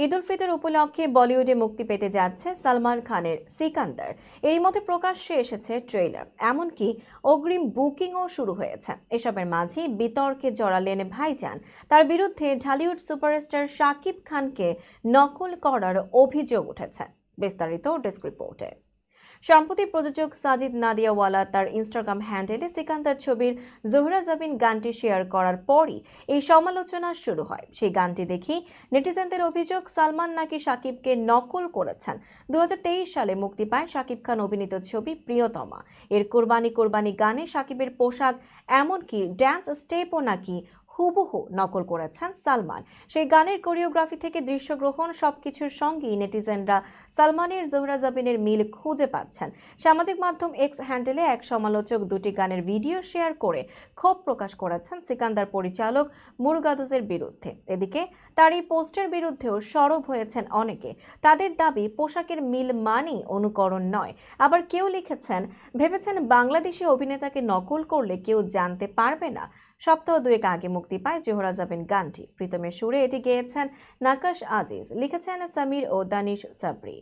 ঈদ উল ফিতর উপলক্ষে বলিউডে মুক্তি পেতে যাচ্ছে সালমান খানের সিকান্দার। এরই মধ্যে প্রকাশ্যে এসেছে ট্রেলার, এমনকি অগ্রিম বুকিংও শুরু হয়েছে। এসবের মাঝে বিতর্কে জড়ালেন ভাইজান। তার বিরুদ্ধে ঢালিউড সুপারস্টার শাকিব খানকে নকল করার অভিযোগ উঠেছে। বিস্তারিত ডেস্ক রিপোর্টে। সম্প্রতি প্রযোজক সাজিদ নাদিয়াওয়ালা তার ইনস্টাগ্রাম হ্যান্ডেলে সিকান্দার ছবির জোহরা জাবিন গানটি শেয়ার করার পরই এই সমালোচনা শুরু হয়। সেই গানটি দেখি নেটিজেনদের অভিযোগ সালমান নাকি শাকিবকে নকল করেছেন। 2023 সালে মুক্তি পায় শাকিব খান অভিনীত ছবি প্রিয়তমা। এর কোরবানি কোরবানি গানে শাকিবের পোশাক, এমনকি ড্যান্স স্টেপও নাকি হুবহু নকল করেছেন সালমান। সেই গানের কোরিওগ্রাফি থেকে দৃশ্যগ্রহণ সবকিছুর সঙ্গেই নেটিজেনরা সালমানের জোহরা জাবিনের মিল খুঁজে পাচ্ছেন। সামাজিক মাধ্যম এক্স হ্যান্ডেলে এক সমালোচক দুটি গানের ভিডিও শেয়ার করে ক্ষোভ প্রকাশ করেছেন সিকান্দার পরিচালক মুরগাদুজের বিরুদ্ধে। এদিকে তার এই পোস্টের বিরুদ্ধেও সরব হয়েছেন অনেকে। তাদের দাবি পোশাকের মিল মানেই অনুকরণ নয়। আবার কেউ লিখেছেন, ভেবেছেন বাংলাদেশি অভিনেতাকে নকল করলে কেউ জানতে পারবে না। সপ্তাহ দুয়েক আগে মুক্তি পায় জোহরা জাবিন গানটি। প্রীতমের সুরে এটি গেয়েছেন নাকাশ আজিজ, লিখেছেন সামির ও দানিশ সাবরি।